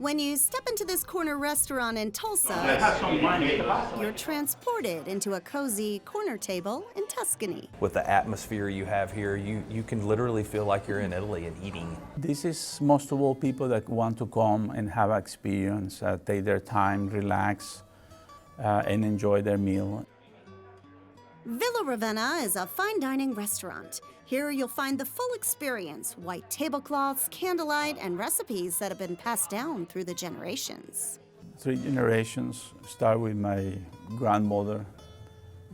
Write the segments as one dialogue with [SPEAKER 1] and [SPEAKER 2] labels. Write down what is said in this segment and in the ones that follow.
[SPEAKER 1] When you step into this corner restaurant in Tulsa, you're transported into a cozy corner table in Tuscany.
[SPEAKER 2] With the atmosphere you have here, you can literally feel like you're in Italy and eating.
[SPEAKER 3] This is most of all people that want to come and have experience, take their time, relax, and enjoy their meal.
[SPEAKER 1] Villa Ravenna is a fine dining restaurant. Here you'll find the full experience, white tablecloths, candlelight, and recipes that have been passed down through the generations.
[SPEAKER 3] 3 generations, start with my grandmother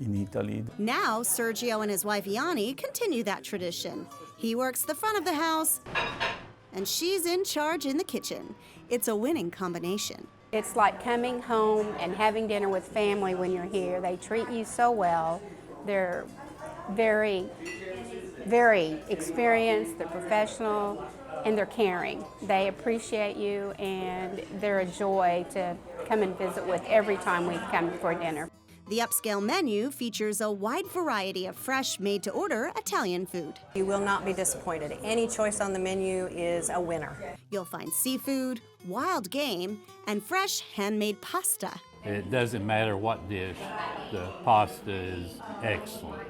[SPEAKER 3] in Italy.
[SPEAKER 1] Now, Sergio and his wife Yanni continue that tradition. He works the front of the house, and she's in charge in the kitchen. It's a winning combination.
[SPEAKER 4] It's like coming home and having dinner with family when you're here. They treat you so well. They're very, very experienced, they're professional, and they're caring. They appreciate you, and they're a joy to come and visit with every time we come for dinner.
[SPEAKER 1] The upscale menu features a wide variety of fresh, made-to-order Italian food.
[SPEAKER 5] You will not be disappointed. Any choice on the menu is a winner.
[SPEAKER 1] You'll find seafood, wild game, and fresh handmade pasta.
[SPEAKER 6] It doesn't matter what dish, the pasta is excellent.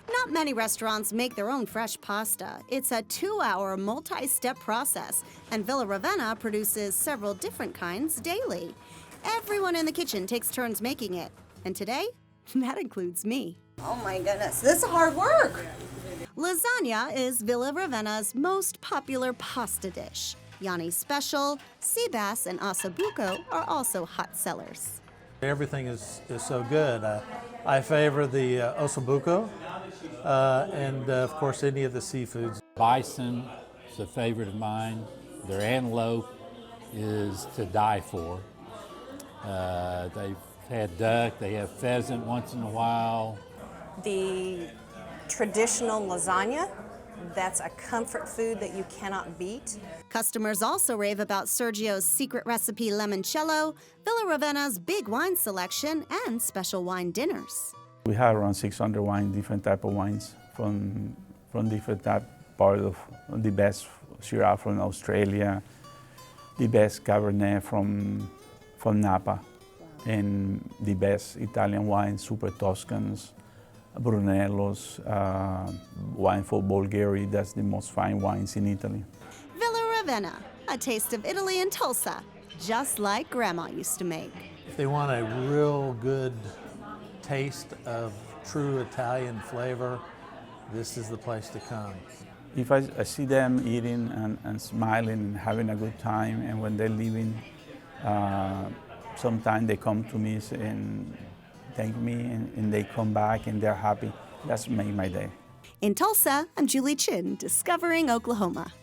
[SPEAKER 1] Not many restaurants make their own fresh pasta. It's a 2-hour multi-step process, and Villa Ravenna produces several different kinds daily. Everyone in the kitchen takes turns making it, and today, that includes me.
[SPEAKER 7] Oh my goodness, this is hard work.
[SPEAKER 1] Lasagna is Villa Ravenna's most popular pasta dish. Yanni's special, seabass, and Osso Buco are also hot sellers.
[SPEAKER 8] Everything is so good. I favor the Osso Buco and of course any of the seafoods.
[SPEAKER 6] Bison is a favorite of mine. Their antelope is to die for. They've had duck, they have pheasant once in a while.
[SPEAKER 5] The traditional lasagna, that's a comfort food that you cannot beat.
[SPEAKER 1] Customers also rave about Sergio's secret recipe limoncello, Villa Ravenna's big wine selection, and special wine dinners.
[SPEAKER 3] We have around 600 wines, different type of wines from different part of the best Syrah from Australia, the best Cabernet from Napa, and the best Italian wines, Super Toscans, Brunellos, wine for Bulgaria. That's the most fine wines in Italy.
[SPEAKER 1] Villa Ravenna, a taste of Italy in Tulsa, just like Grandma used to make.
[SPEAKER 8] If they want a real good taste of true Italian flavor, this is the place to come.
[SPEAKER 3] If I see them eating and smiling and having a good time, and when they're leaving, sometimes they come to me and thank me, and they come back and they're happy. That's made my day.
[SPEAKER 1] In Tulsa, I'm Julie Chin, discovering Oklahoma.